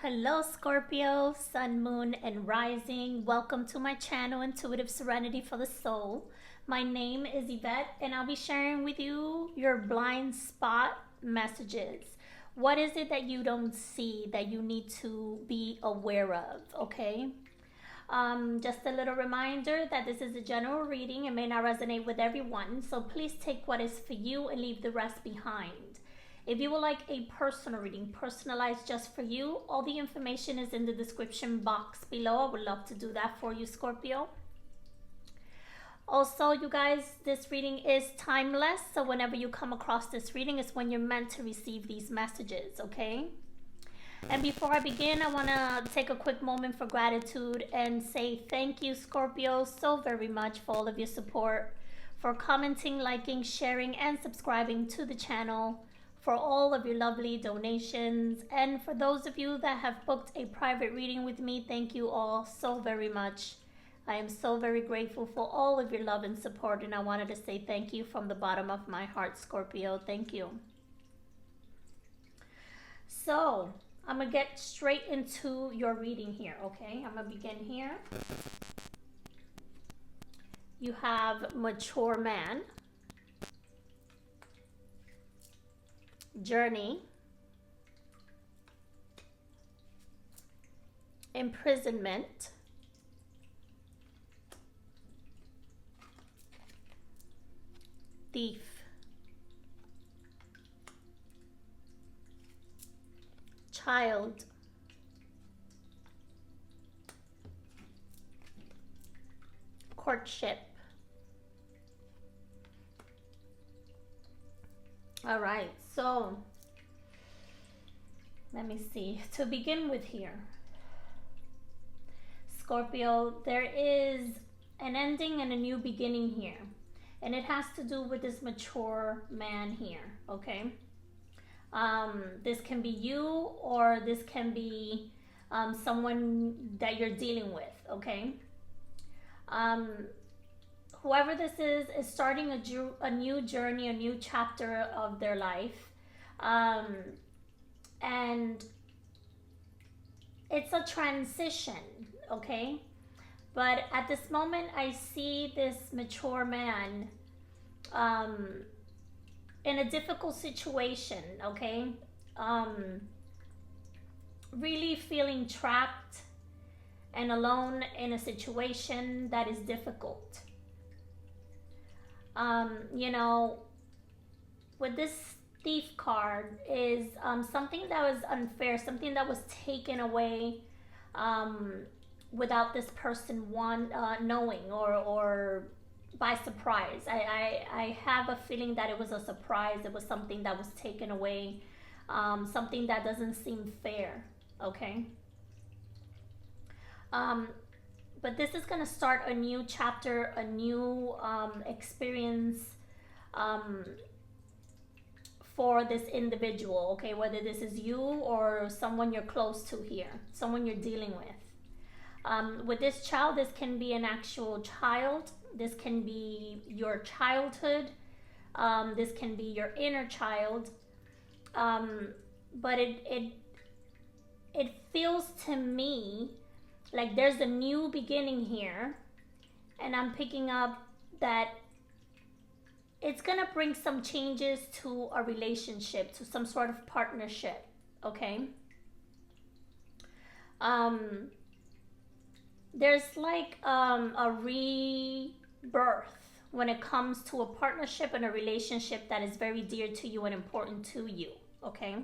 Hello Scorpio, Sun, Moon, and Rising. Welcome to my channel, Intuitive Serenity for the Soul. My name is Yvette, and I'll be sharing with you your blind spot messages. What is it that you don't see that you need to be aware of, okay? Just a little reminder that this is a general reading. It may not resonate with everyone, so please take what is for you and leave the rest behind. If you would like a personal reading, personalized just for you, all the information is in the description box below. I would love to do that for you, Scorpio. Also, you guys, this reading is timeless, so whenever you come across this reading is when you're meant to receive these messages, okay? And before I begin, I want to take a quick moment for gratitude and say thank you, Scorpio, so very much for all of your support, for commenting, liking, sharing, and subscribing to the channel, for all of your lovely donations, and for those of you that have booked a private reading with me, thank you all so very much. I am so very grateful for all of your love and support, and I wanted to say thank you from the bottom of my heart, Scorpio. Thank you. So, I'm going to get straight into your reading here, okay? I'm going to begin here. You have mature man, journey, imprisonment, thief, child, courtship. All right, so let me see. To begin with here, Scorpio, there is an ending and a new beginning here. And it has to do with this mature man here, okay? This can be you, or this can be someone that you're dealing with, okay? Whoever this is starting a new journey, a new chapter of their life. And it's a transition, okay? But at this moment, I see this mature man in a difficult situation, okay? Really feeling trapped and alone in a situation that is difficult. You know, with this thief card is something that was unfair, something that was taken away without this person knowing, or by surprise. I have a feeling that it was a surprise. It was something that was taken away, something that doesn't seem fair, okay? But this is going to start a new chapter, a new experience for this individual, okay? Whether this is you or someone you're close to here, someone you're dealing with. With this child, this can be an actual child. This can be your childhood. This can be your inner child. But it feels to me like there's a new beginning here, and I'm picking up that it's gonna bring some changes to a relationship, to some sort of partnership, okay? There's like a rebirth when it comes to a partnership and a relationship that is very dear to you and important to you, okay?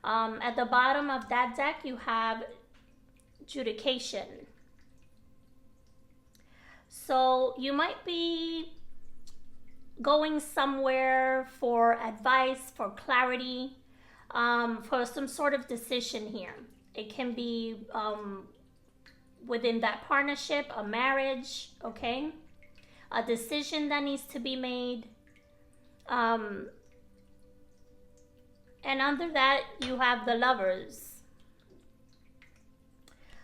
At the bottom of that deck, you have adjudication. So you might be going somewhere for advice, for clarity, for some sort of decision here. It can be within that partnership, a marriage, okay? A decision that needs to be made. And under that, you have the Lovers.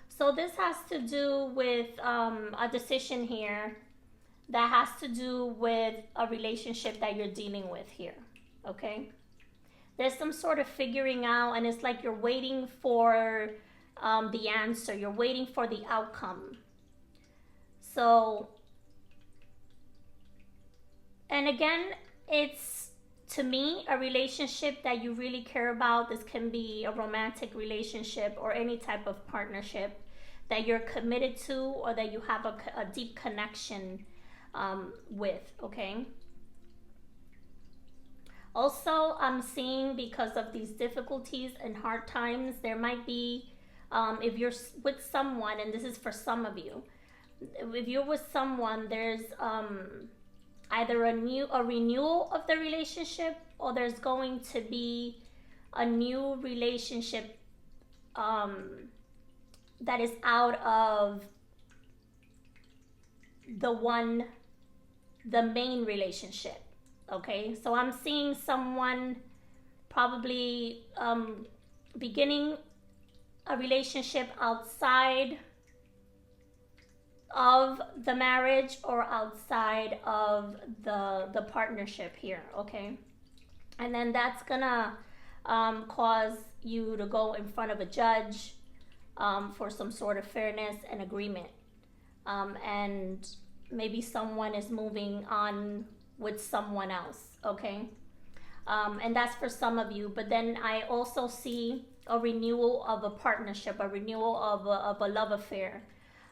So this has to do with a decision here that has to do with a relationship that you're dealing with here, okay? there's some sort of figuring out, and it's like you're waiting for the answer. You're waiting for the outcome. So, and again, it's, to me, a relationship that you really care about. This can be a romantic relationship or any type of partnership that you're committed to, or that you have a deep connection with, okay? Also, I'm seeing, because of these difficulties and hard times, there might be, if you're with someone, and this is for some of you, if you're with someone, there's either a renewal of the relationship, or there's going to be a new relationship that is out of the main relationship. Okay, so I'm seeing someone probably beginning a relationship outside of the marriage, or outside of the partnership here, okay? And then that's gonna cause you to go in front of a judge for some sort of fairness and agreement. And maybe someone is moving on with someone else, okay? And that's for some of you. But then I also see a renewal of a partnership, a renewal of a love affair,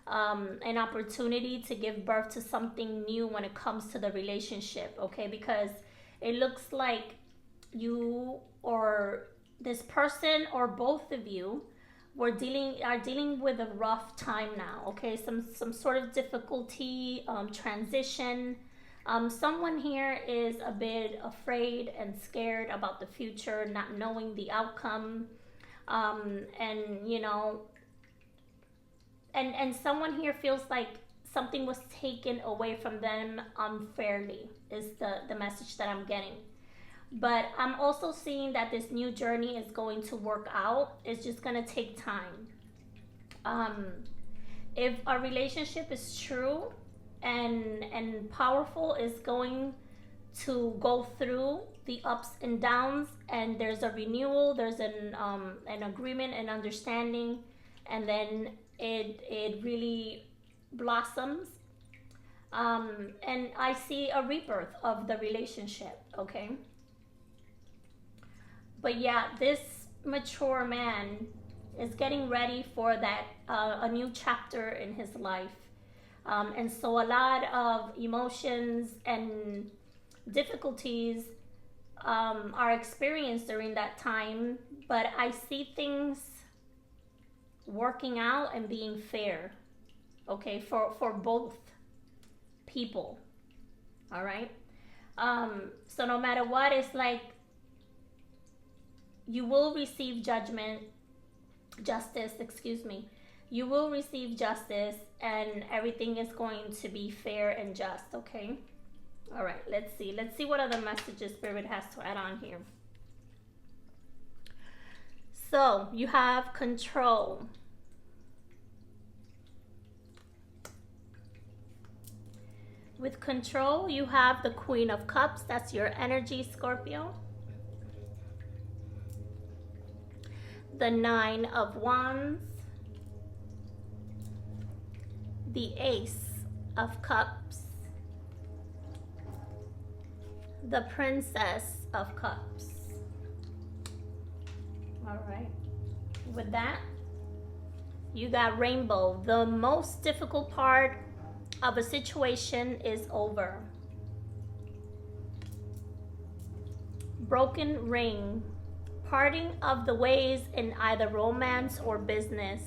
an opportunity to give birth to something new when it comes to the relationship, okay? Because it looks like you, or this person, or both of you are dealing with a rough time now, okay? Some sort of difficulty, transition. Someone here is a bit afraid and scared about the future, not knowing the outcome, and you know, and someone here feels like something was taken away from them unfairly, is the message that I'm getting. But I'm also seeing that this new journey is going to work out. It's just going to take time. If a relationship is true and powerful, is going to go through the ups and downs, and there's a renewal, there's an agreement and understanding, and then it really blossoms. And I see a rebirth of the relationship, okay? But yeah, this mature man is getting ready for that, a new chapter in his life. And so a lot of emotions and difficulties are experienced during that time. But I see things working out and being fair, okay, for both people. All right. So no matter what, it's like you will receive justice, excuse me. You will receive justice, and everything is going to be fair and just, okay? All right, let's see what other messages Spirit has to add on here. So you have control. With control, you have the Queen of Cups. That's your energy, Scorpio. The Nine of Wands. The Ace of Cups. The Princess of Cups. All right. With that, you got Rainbow. The most difficult part of a situation is over. Broken Ring. Parting of the ways in either romance or business.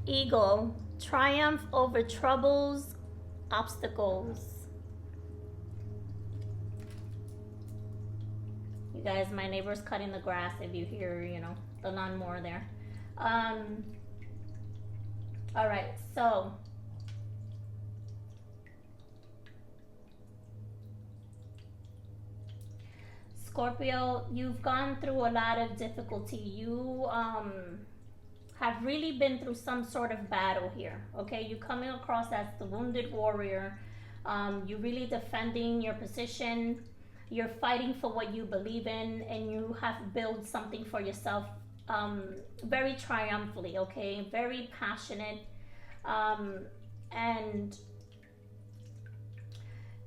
Eagle. Triumph over troubles, obstacles. You guys, my neighbor's cutting the grass. If you hear, you know, the lawnmower there. All right, so Scorpio, you've gone through a lot of difficulty. You have really been through some sort of battle here, okay? You're coming across as the wounded warrior. You're really defending your position. You're fighting for what you believe in, and you have built something for yourself very triumphantly, okay? Very passionate. And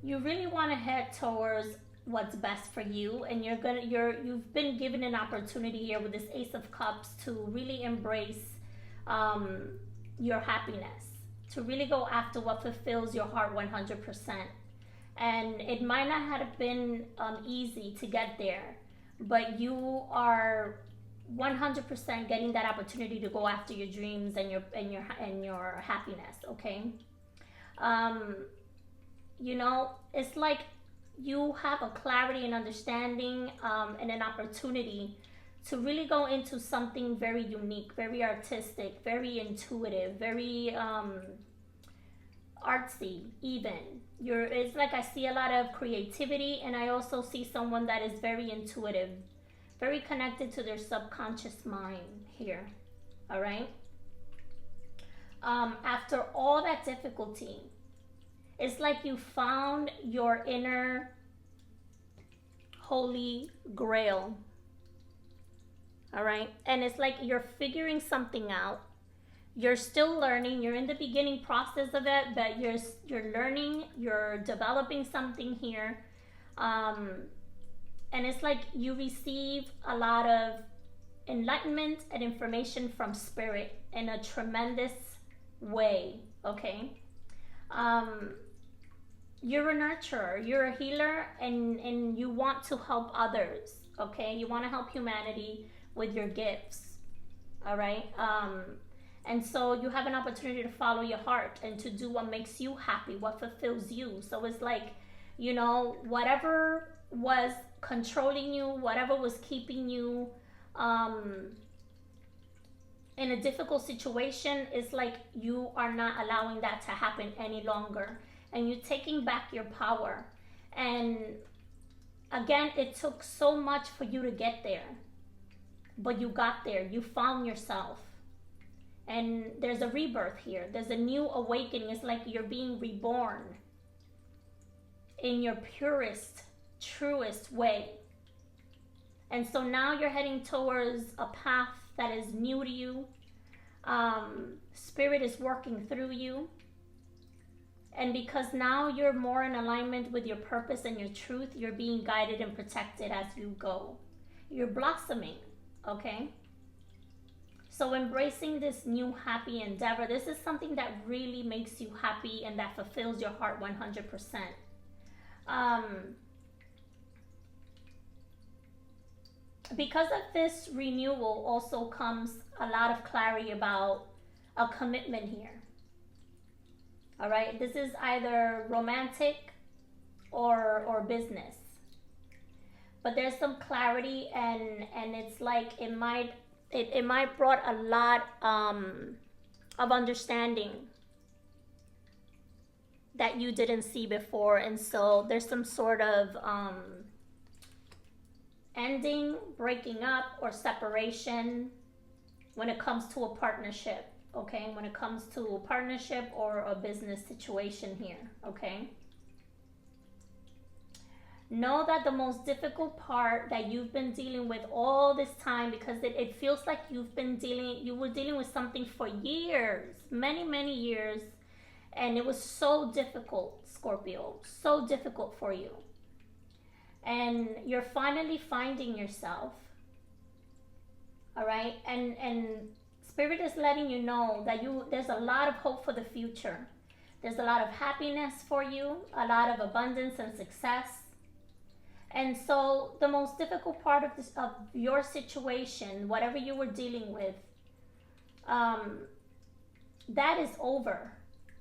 you really want to head towards what's best for you, and you've been given an opportunity here with this Ace of Cups to really embrace your happiness, to really go after what fulfills your heart 100%. And it might not have been easy to get there, but you are 100% getting that opportunity to go after your dreams and your happiness, okay? You know, it's like you have a clarity and understanding and an opportunity to really go into something very unique, very artistic, very intuitive, very artsy even. It's like I see a lot of creativity, and I also see someone that is very intuitive, very connected to their subconscious mind here. All right. After all that difficulty, it's like you found your inner holy grail. All right. And it's like you're figuring something out. You're still learning. You're in the beginning process of it, but you're learning. You're developing something here. And it's like you receive a lot of enlightenment and information from spirit in a tremendous way. Okay. You're a nurturer, you're a healer, and you want to help others. Okay. You want to help humanity with your gifts. All right. And so you have an opportunity to follow your heart and to do what makes you happy, what fulfills you. So it's like, you know, whatever was controlling you, whatever was keeping you in a difficult situation, is like you are not allowing that to happen any longer, and you're taking back your power. And again, it took so much for you to get there, but you got there. You found yourself, and there's a rebirth here. There's a new awakening. It's like you're being reborn in your purest, truest way. And so now you're heading towards a path that is new to you. Spirit is working through you. And because now you're more in alignment with your purpose and your truth, you're being guided and protected as you go. You're blossoming, okay? So embracing this new happy endeavor, this is something that really makes you happy and that fulfills your heart 100%. Because of this renewal also comes a lot of clarity about a commitment here. All right, this is either romantic or business, but there's some clarity, and it's like it might brought a lot of understanding that you didn't see before. And so there's some sort of ending, breaking up, or separation when it comes to a partnership. Okay, when it comes to a partnership or a business situation here. Okay, know that the most difficult part that you've been dealing with all this time, because it feels like you were dealing with something for years, many years, and it was so difficult, Scorpio, so difficult for you. And you're finally finding yourself. All right, and Spirit is letting you know that there's a lot of hope for the future. There's a lot of happiness for you, a lot of abundance and success. And so the most difficult part of your situation, whatever you were dealing with, that is over.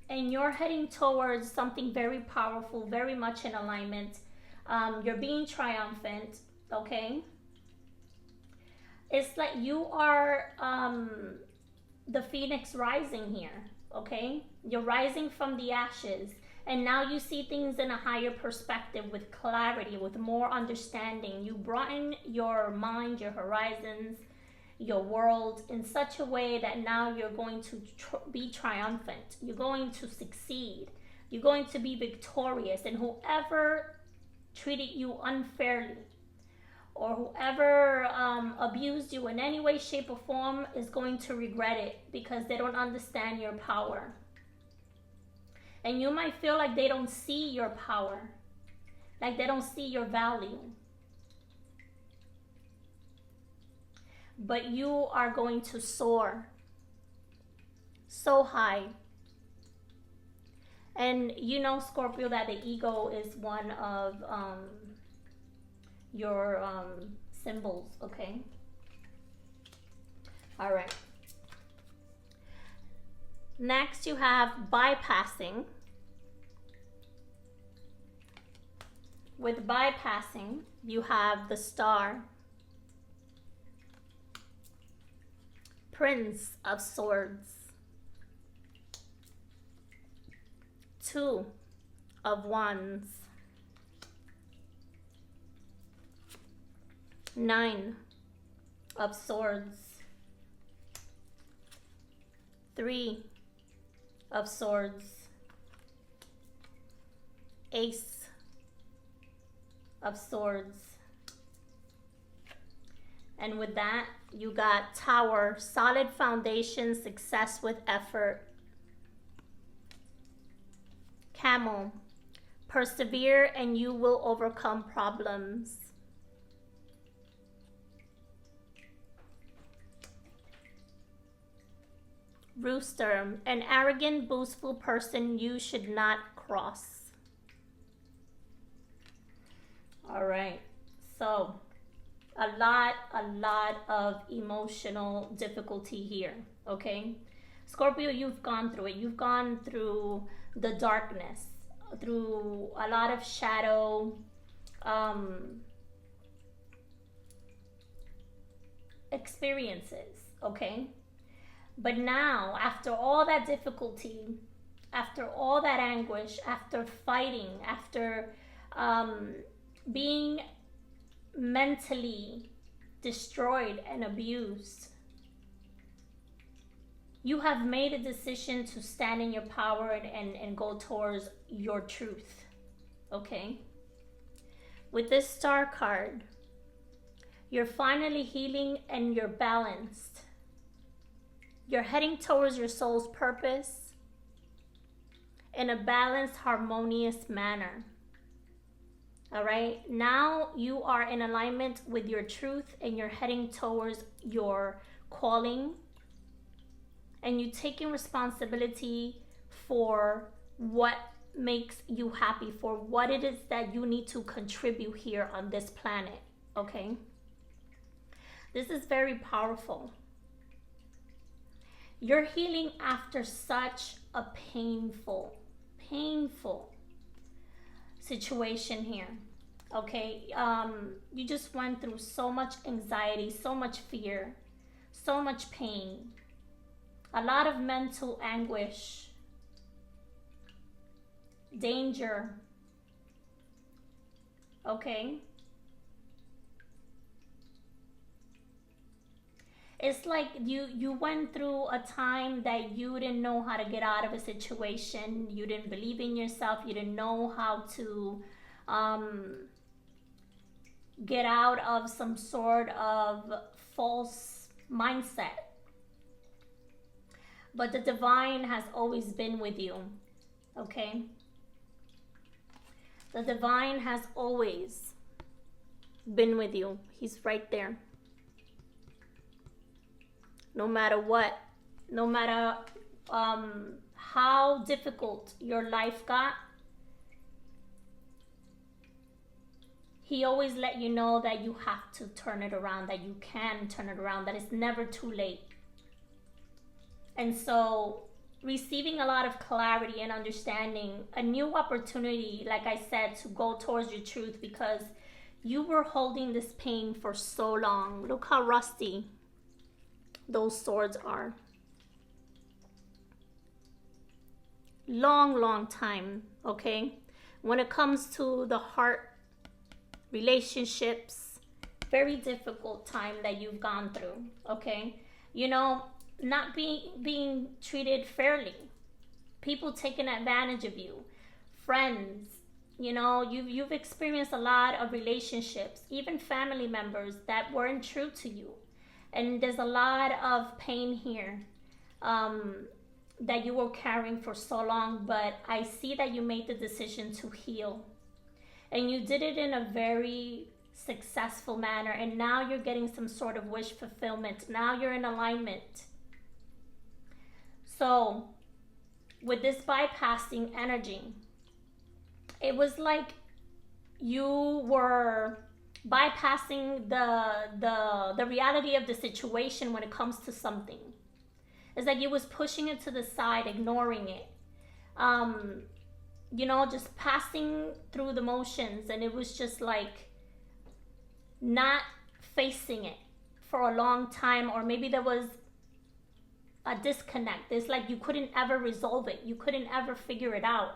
And you're heading towards something very powerful, very much in alignment. You're being triumphant, okay? It's like you are the phoenix rising here, okay? You're rising from the ashes, and now you see things in a higher perspective, with clarity, with more understanding. You broaden your mind, your horizons, your world in such a way that now you're going to be triumphant. You're going to succeed. You're going to be victorious, and whoever treated you unfairly or whoever abused you in any way, shape, or form is going to regret it because they don't understand your power. And you might feel like they don't see your power, like they don't see your value. But you are going to soar so high. And you know, Scorpio, that the ego is one of your symbols, okay? All right. Next, you have bypassing. With bypassing, you have the Star, Prince of Swords, Two of Wands, Nine of Swords, Three of Swords, Ace of Swords. And with that, you got Tower, solid foundation, success with effort. Camel, persevere and you will overcome problems. Rooster, an arrogant, boastful person you should not cross. All right, so a lot of emotional difficulty here, okay? Scorpio, you've gone through it. You've gone through the darkness, through a lot of shadow, experiences, okay? But now, after all that difficulty, after all that anguish, after fighting, after being mentally destroyed and abused, you have made a decision to stand in your power and go towards your truth, okay? With this Star card, you're finally healing and you're balanced. You're heading towards your soul's purpose in a balanced, harmonious manner. All right, now you are in alignment with your truth and you're heading towards your calling, and you're taking responsibility for what makes you happy, for what it is that you need to contribute here on this planet, okay? This is very powerful. You're healing after such a painful situation here, okay? You just went through so much anxiety, so much fear, so much pain, a lot of mental anguish, danger, okay? It's like you went through a time that you didn't know how to get out of a situation. You didn't believe in yourself. You didn't know how to get out of some sort of false mindset. But the divine has always been with you, okay? The divine has always been with you. He's right there. No matter what, no matter how difficult your life got, he always let you know that you have to turn it around, that you can turn it around, that it's never too late. And so receiving a lot of clarity and understanding, a new opportunity, like I said, to go towards your truth, because you were holding this pain for so long. Look how rusty those swords are. Long time, okay? When it comes to the heart, relationships, very difficult time that you've gone through, okay? You know, not being treated fairly, people taking advantage of you, friends, you know, you've experienced a lot of relationships, even family members that weren't true to you. And there's a lot of pain here that you were carrying for so long, but I see that you made the decision to heal. And you did it in a very successful manner, and now you're getting some sort of wish fulfillment. Now you're in alignment. So with this bypassing energy, it was like you were bypassing the reality of the situation when it comes to something. It's like you was pushing it to the side, ignoring it, you know, just passing through the motions, and it was just like not facing it for a long time. Or maybe there was a disconnect. It's like you couldn't ever resolve it, you couldn't ever figure it out.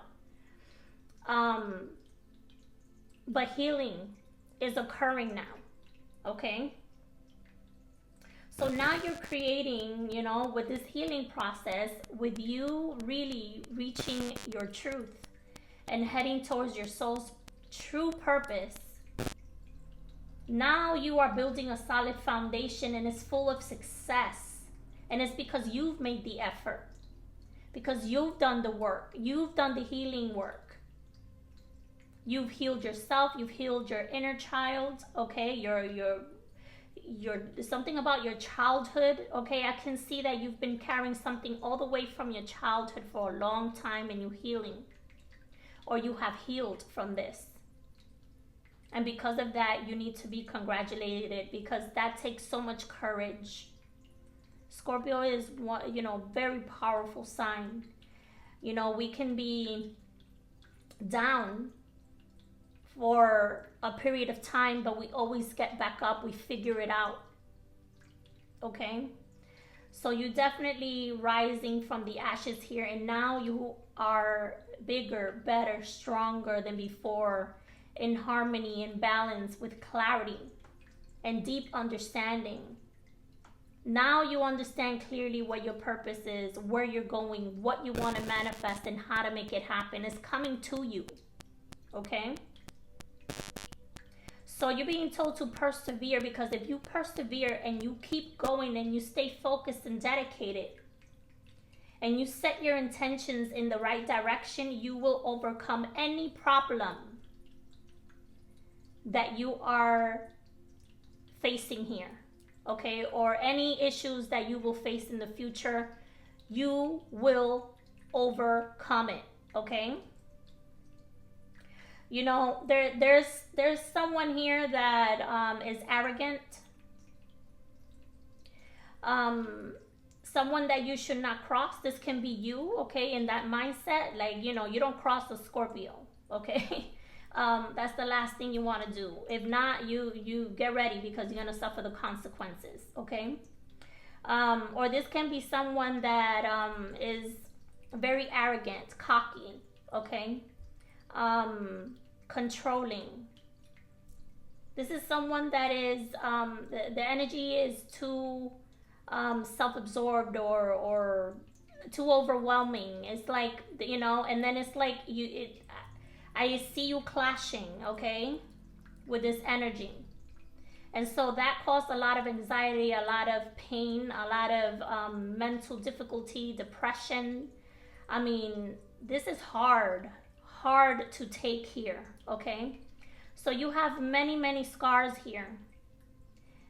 But healing is occurring now, okay? So now you're creating, you know, with this healing process, with you really reaching your truth and heading towards your soul's true purpose. Now you are building a solid foundation, and it's full of success. And it's because you've made the effort, because you've done the work, you've done the healing work. You've healed yourself, you've healed your inner child, okay? Your something about your childhood, okay? I can see that you've been carrying something all the way from your childhood for a long time, and you're healing, or you have healed from this. And because of that, you need to be congratulated, because that takes so much courage. Scorpio is one, you know, very powerful sign. You know, we can be down for a period of time, but we always get back up, we figure it out, okay? So you're definitely rising from the ashes here, and now you are bigger, better, stronger than before, in harmony and balance, with clarity and deep understanding. Now you understand clearly what your purpose is, where you're going, what you want to manifest, and how to make it happen. It's coming to you, okay? So you're being told to persevere, because if you persevere and you keep going and you stay focused and dedicated, and you set your intentions in the right direction, you will overcome any problem that you are facing here, okay? Or any issues that you will face in the future, you will overcome it, okay? You know, there's someone here that is arrogant. Someone that you should not cross. This can be you, okay, in that mindset. Like, you know, you don't cross a Scorpio, okay? That's the last thing you want to do. If not, you get ready, because you're going to suffer the consequences, okay? Or this can be someone that is very arrogant, cocky, okay? Controlling. This is someone that is the energy is too self-absorbed or too overwhelming. It's like, you know, and then it's like I see you clashing, okay, with this energy. And so that caused a lot of anxiety, a lot of pain, a lot of mental difficulty, depression. I mean, this is hard to take here, okay? So you have many scars here,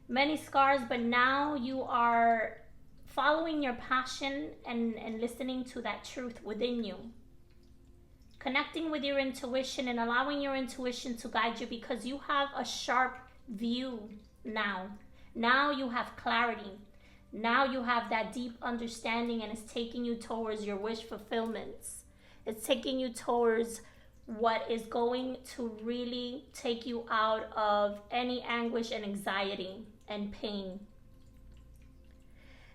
many scars, but now you are following your passion and listening to that truth within you, connecting with your intuition and allowing your intuition to guide you, because you have a sharp view now. Now you have clarity. Now you have that deep understanding, and it's taking you towards your wish fulfillments. It's taking you towards what is going to really take you out of any anguish and anxiety and pain.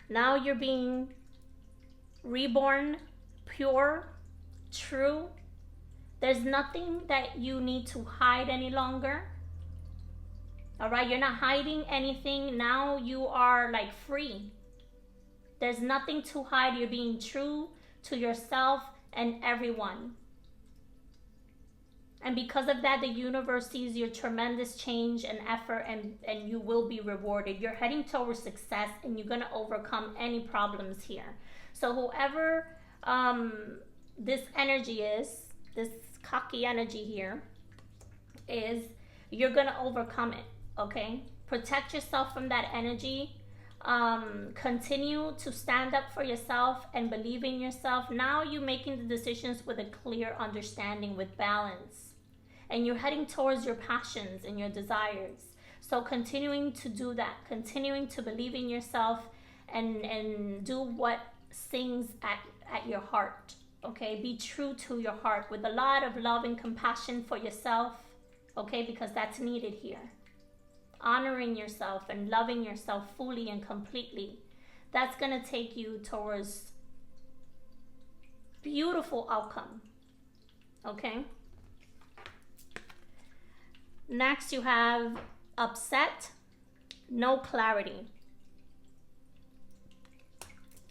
Now you're being reborn, pure, true. There's nothing that you need to hide any longer. All right, you're not hiding anything. Now you are like free. There's nothing to hide. You're being true to yourself and everyone. And because of that, the universe sees your tremendous change and effort, and you will be rewarded. You're heading towards success, and you're going to overcome any problems here. So whoever this energy is, this cocky energy here, is you're going to overcome it, okay? Protect yourself from that energy. Continue to stand up for yourself and believe in yourself. Now you're making the decisions with a clear understanding, with balance. And you're heading towards your passions and your desires. So continuing to do that, continuing to believe in yourself, and do what sings at your heart, okay? Be true to your heart with a lot of love and compassion for yourself, okay? Because that's needed here. Honoring yourself and loving yourself fully and completely. That's going to take you towards beautiful outcome, okay? Next, you have upset, no clarity.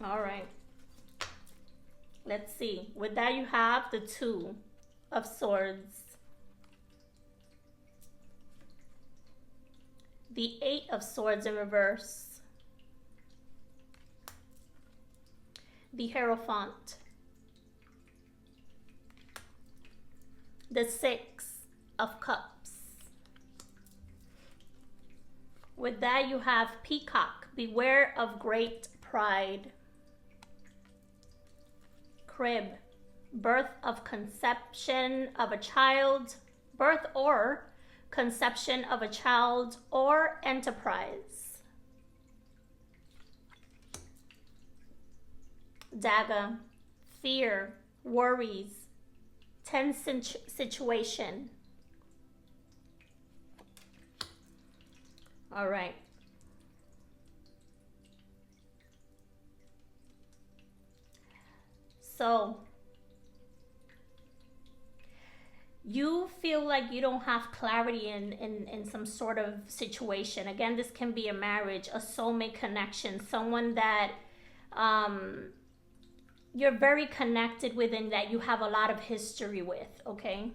All right. Let's see. With that, you have the Two of Swords, the Eight of Swords in reverse, the Hierophant, the Six of Cups. With that, you have Peacock, beware of great pride. Crib, birth of conception of a child, birth or conception of a child or enterprise. Dagger, fear, worries, tense situation. All right. So you feel like you don't have clarity in some sort of situation. Again, this can be a marriage, a soulmate connection, someone that you're very connected with and that you have a lot of history with, okay?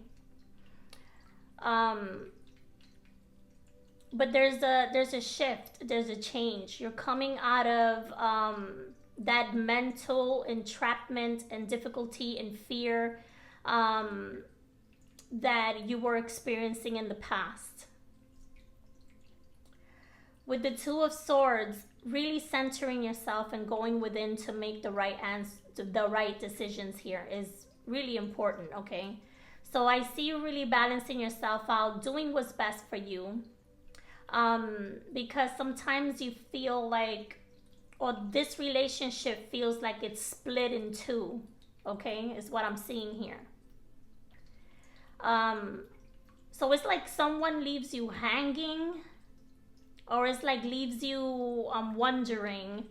But there's a shift, there's a change. You're coming out of that mental entrapment and difficulty and fear that you were experiencing in the past. With the Two of Swords, really centering yourself and going within to make the right decisions here is really important, okay? So I see you really balancing yourself out, doing what's best for you. Because sometimes you feel like, or this relationship feels like it's split in two, okay, is what I'm seeing here. So it's like someone leaves you hanging, or it's like leaves you wondering,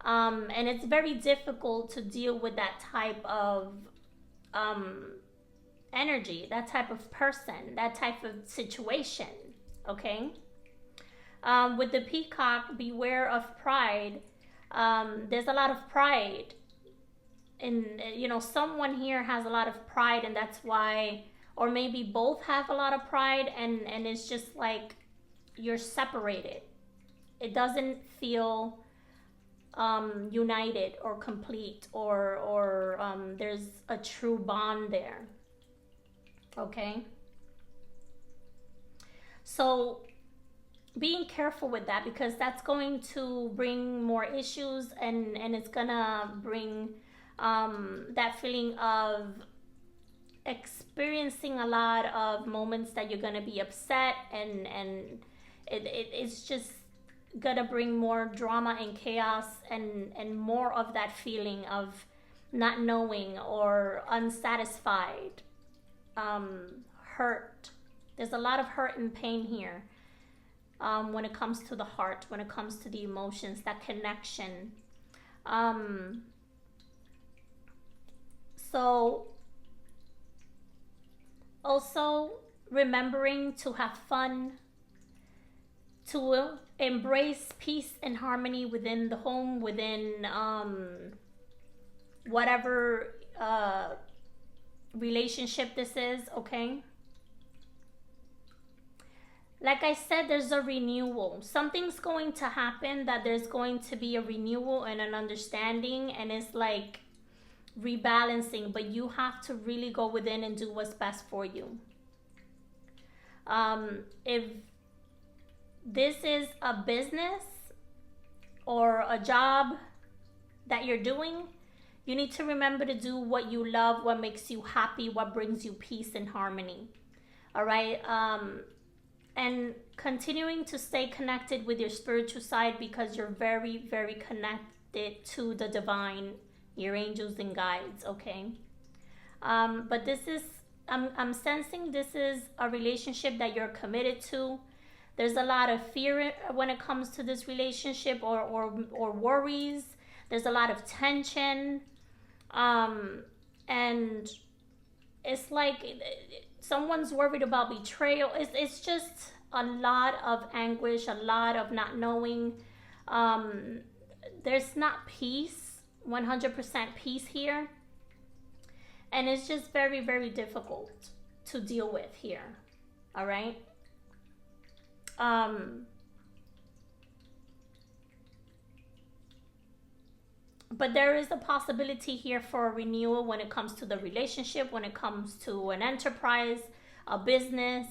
and it's very difficult to deal with that type of energy, that type of person, that type of situation, okay? With the Peacock, beware of pride. There's a lot of pride, and someone here has a lot of pride, and that's why, or maybe both have a lot of pride, and it's just like you're separated. It doesn't feel united or complete, or there's a true bond there, okay? So being careful with that, because that's going to bring more issues, and it's gonna bring that feeling of experiencing a lot of moments that you're gonna be upset, and it's just gonna bring more drama and chaos, and more of that feeling of not knowing or unsatisfied, hurt. There's a lot of hurt and pain here. When it comes to the heart, when it comes to the emotions, that connection. So also remembering to have fun, to embrace peace and harmony within the home, within whatever relationship this is, okay? like I said, there's a renewal. Something's going to happen, that there's going to be a renewal and an understanding, and it's like rebalancing, but you have to really go within and do what's best for you. If this is a business or a job that you're doing, you need to remember to do what you love, what makes you happy, what brings you peace and harmony. All right. And continuing to stay connected with your spiritual side, because you're very, very connected to the divine, your angels and guides. Okay. But this is, I'm sensing this is a relationship that you're committed to. There's a lot of fear when it comes to this relationship, or worries. There's a lot of tension. And it's like someone's worried about betrayal. It's just a lot of anguish, a lot of not knowing. There's not peace, 100% peace here. And it's just very, very difficult to deal with here. All right. But there is a possibility here for a renewal when it comes to the relationship, when it comes to an enterprise, a business,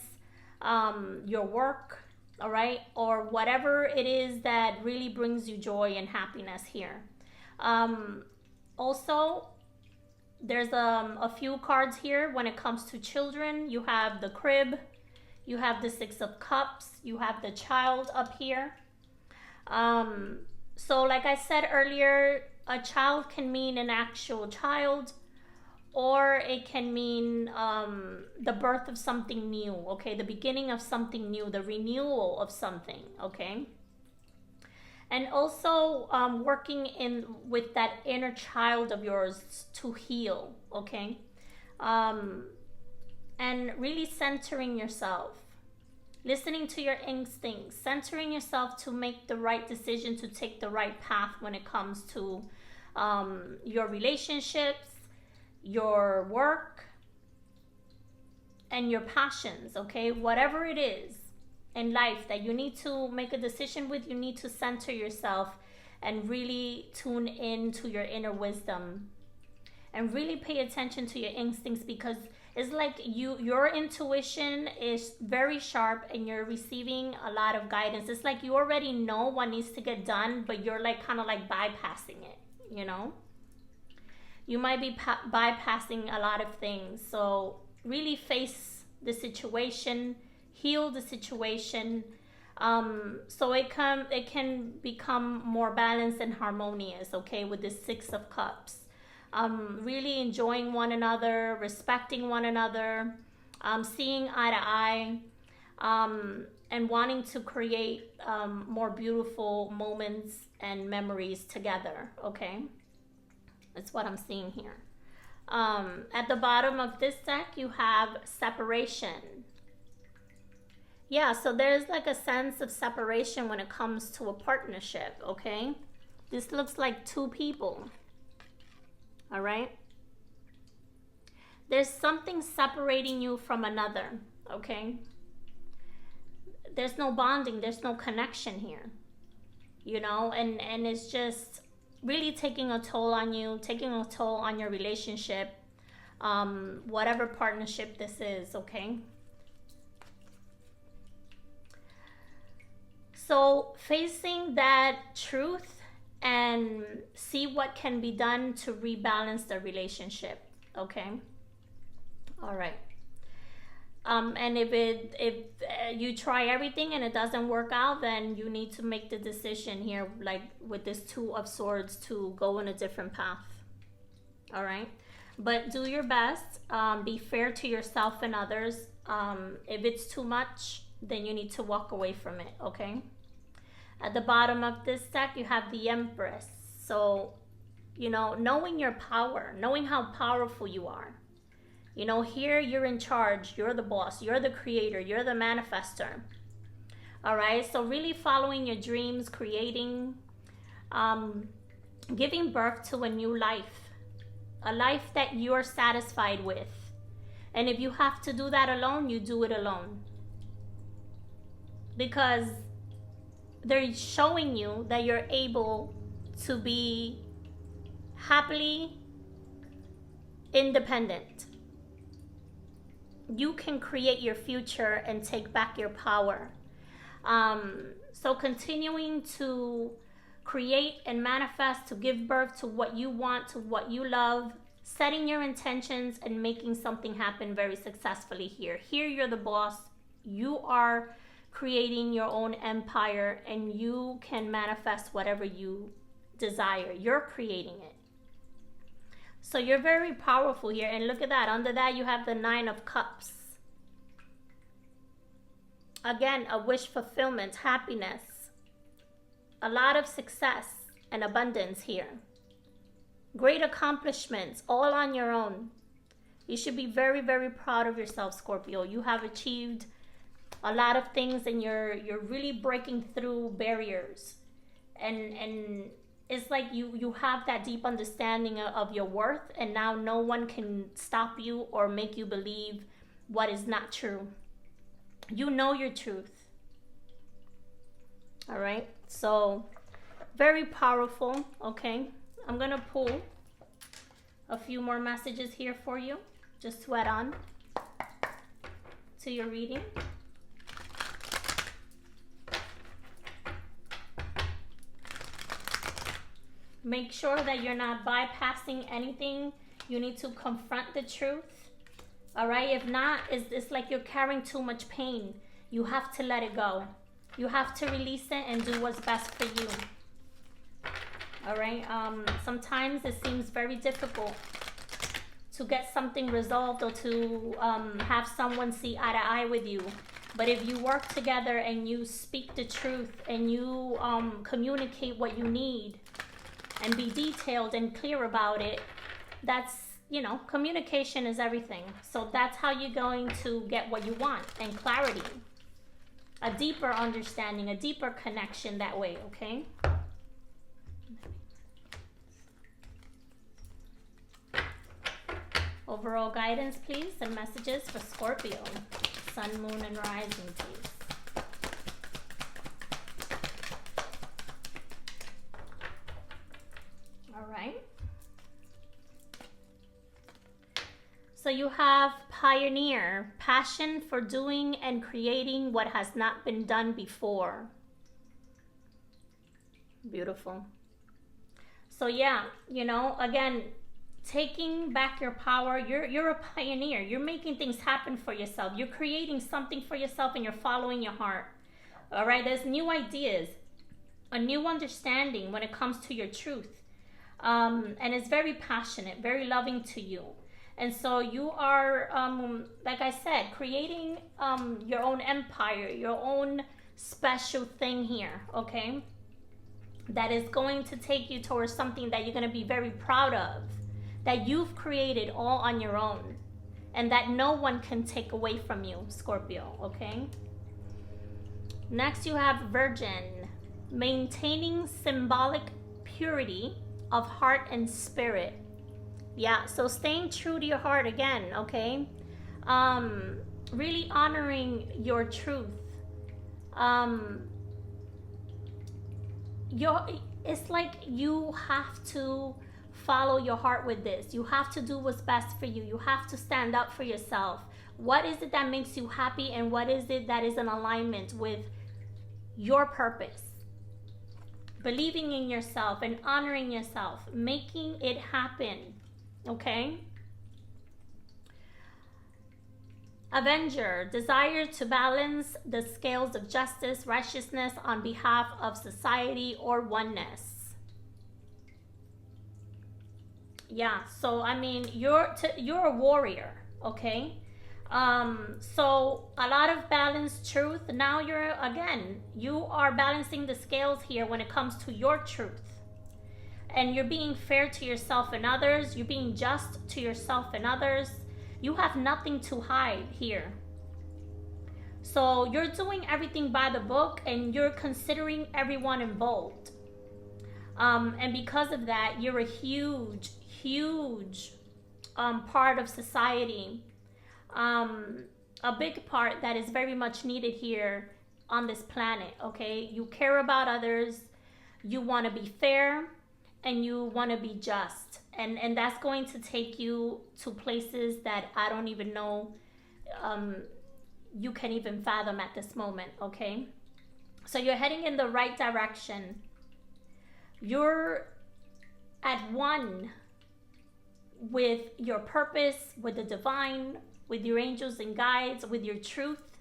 your work, all right? Or whatever it is that really brings you joy and happiness here. Also, there's a few cards here when it comes to children. You have the crib, you have the Six of Cups, you have the child up here. So like I said earlier, a child can mean an actual child, or it can mean the birth of something new, okay? The beginning of something new, the renewal of something, okay? And also working in with that inner child of yours to heal, okay? And really centering yourself, listening to your instincts, centering yourself to make the right decision, to take the right path when it comes to your relationships, your work, and your passions, okay? Whatever it is in life that you need to make a decision with, you need to center yourself and really tune in to your inner wisdom and really pay attention to your instincts, because it's like your intuition is very sharp and you're receiving a lot of guidance. It's like you already know what needs to get done, but you're like kind of like bypassing it, you know? You might be bypassing a lot of things. So really face the situation, heal the situation, so it can become more balanced and harmonious, okay, with the Six of Cups. Really enjoying one another, respecting one another, seeing eye to eye, and wanting to create more beautiful moments and memories together, okay? That's what I'm seeing here. At the bottom of this deck, you have separation. Yeah, so there's like a sense of separation when it comes to a partnership, okay? This looks like two people. All right? There's something separating you from another, okay? There's no bonding, there's no connection here, you know? And it's just really taking a toll on you, taking a toll on your relationship, whatever partnership this is, okay? So facing that truth and see what can be done to rebalance the relationship, okay? All right. And if you try everything and it doesn't work out, then you need to make the decision here, like with this Two of Swords, to go in a different path. All right. But do your best. Be fair to yourself and others. If it's too much, then you need to walk away from it, okay? At the bottom of this deck, you have the Empress. So, you know, knowing your power, knowing how powerful you are. You know, here you're in charge, you're the boss, you're the creator, you're the manifester. All right, so really following your dreams, creating, giving birth to a new life, a life that you're satisfied with. And if you have to do that alone, you do it alone. because they're showing you that you're able to be happily independent. You can create your future and take back your power. So continuing to create and manifest, to give birth to what you want, to what you love, setting your intentions and making something happen very successfully here. Here you're the boss. You are creating your own empire and you can manifest whatever you desire. You're creating it. So you're very powerful here. And look at that. Under that you have the 9 of Cups. Again, a wish fulfillment, happiness, a lot of success and abundance here. Great accomplishments, all on your own. You should be very, very proud of yourself, Scorpio. You have achieved a lot of things and you're really breaking through barriers. And it's like you have that deep understanding of your worth, and now no one can stop you or make you believe what is not true. You know your truth. All right, so very powerful. Okay, I'm gonna pull a few more messages here for you, just to add on to your reading. Make sure that you're not bypassing anything. You need to confront the truth. All right, if not, it's like you're carrying too much pain. You have to let it go. You have to release it and do what's best for you. All right, sometimes it seems very difficult to get something resolved or to have someone see eye to eye with you. But if you work together and you speak the truth and you communicate what you need and be detailed and clear about it, that's, you know, communication is everything. So that's how you're going to get what you want, and clarity, a deeper understanding, a deeper connection that way, okay? Overall guidance, please, and messages for Scorpio, Sun, Moon, and Rising, please. All right. So you have pioneer, passion for doing and creating what has not been done before. Beautiful. So yeah, you know, again, taking back your power. You're a pioneer. You're making things happen for yourself. You're creating something for yourself and you're following your heart. All right, there's new ideas, a new understanding when it comes to your truth. And it's very passionate, very loving to you. And so you are, like I said, creating your own empire, your own special thing here, okay? That is going to take you towards something that you're going to be very proud of, that you've created all on your own, and that no one can take away from you, Scorpio, okay? Next, you have Virgin, maintaining symbolic purity of heart and spirit. Yeah, so staying true to your heart again, okay? Really honoring your truth. It's like you have to follow your heart with this. You have to do what's best for you. You have to stand up for yourself. What is it that makes you happy, and what is it that is in alignment with your purpose? Believing in yourself and honoring yourself, making it happen. Okay? Avenger, desire to balance the scales of justice, righteousness on behalf of society or oneness. Yeah, so I mean, you're a warrior, okay? So a lot of balanced truth. Now you are balancing the scales here when it comes to your truth. And you're being fair to yourself and others. You're being just to yourself and others. You have nothing to hide here. So you're doing everything by the book, and you're considering everyone involved. And because of that, you're a huge part of society. A big part that is very much needed here on this planet, okay? You care about others, you want to be fair, and you want to be just. And that's going to take you to places that I don't even know you can even fathom at this moment, okay? So you're heading in the right direction. You're at one with your purpose, with the divine, with your angels and guides, with your truth.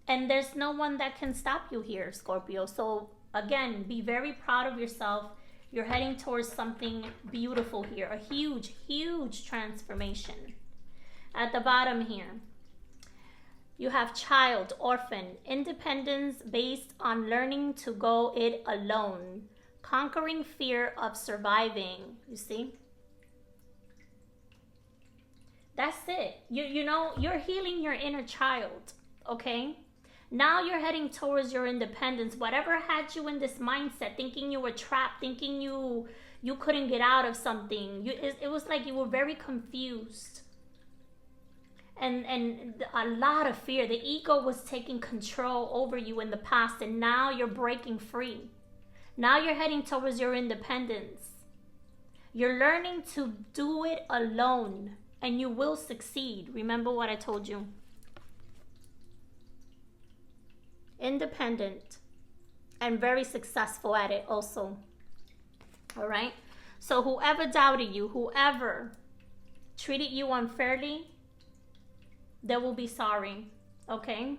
And there's no one that can stop you here, Scorpio. So again, be very proud of yourself. You're heading towards something beautiful here, a huge, huge transformation. At the bottom here, you have child, orphan, independence based on learning to go it alone, conquering fear of surviving. You see? That's it. You know, you're healing your inner child, okay? Now you're heading towards your independence. Whatever had you in this mindset, thinking you were trapped, thinking you couldn't get out of something, it was like you were very confused. And a lot of fear. The ego was taking control over you in the past, and now you're breaking free. Now you're heading towards your independence. You're learning to do it alone, and you will succeed. Remember what I told you. Independent and very successful at it also. All right? So whoever doubted you, whoever treated you unfairly, they will be sorry. Okay?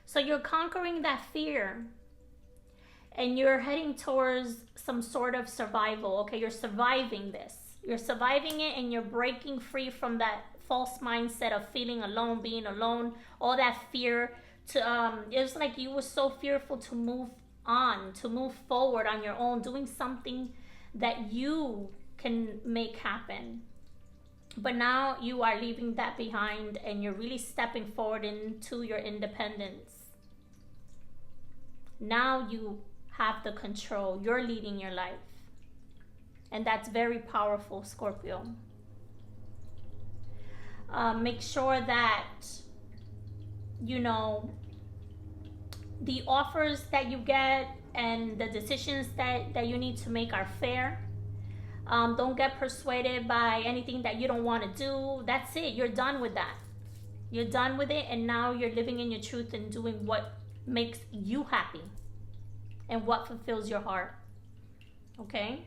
So you're conquering that fear, and you're heading towards some sort of survival. Okay? You're surviving this. You're surviving it, and you're breaking free from that false mindset of feeling alone, being alone, all that fear. It was like you were so fearful to move on, to move forward on your own, doing something that you can make happen. But now you are leaving that behind, and you're really stepping forward into your independence. Now you have the control. You're leading your life. And that's very powerful, Scorpio. Make sure that, you know, the offers that you get and the decisions that you need to make are fair. Don't get persuaded by anything that you don't want to do. That's it. You're done with that. You're done with it, and now you're living in your truth and doing what makes you happy and what fulfills your heart. Okay?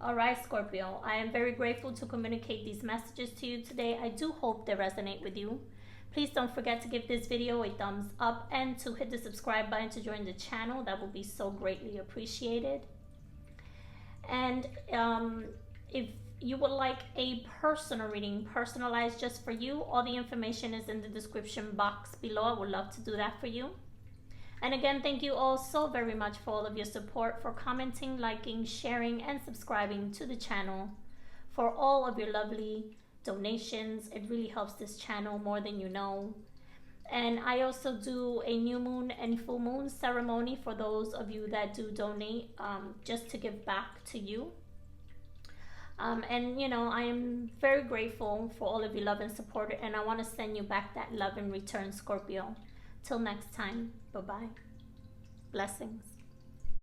All right, Scorpio. I am very grateful to communicate these messages to you today. I do hope they resonate with you. Please don't forget to give this video a thumbs up and to hit the subscribe button to join the channel. That will be so greatly appreciated. And if you would like a personal reading, personalized just for you, all the information is in the description box below. I would love to do that for you. And again, thank you all so very much for all of your support, for commenting, liking, sharing, and subscribing to the channel, for all of your lovely donations. It really helps this channel more than you know. And I also do a new moon and full moon ceremony for those of you that do donate, just to give back to you. And you know, I am very grateful for all of your love and support, and I want to send you back that love in return, Scorpio. Till next time, bye-bye. Blessings.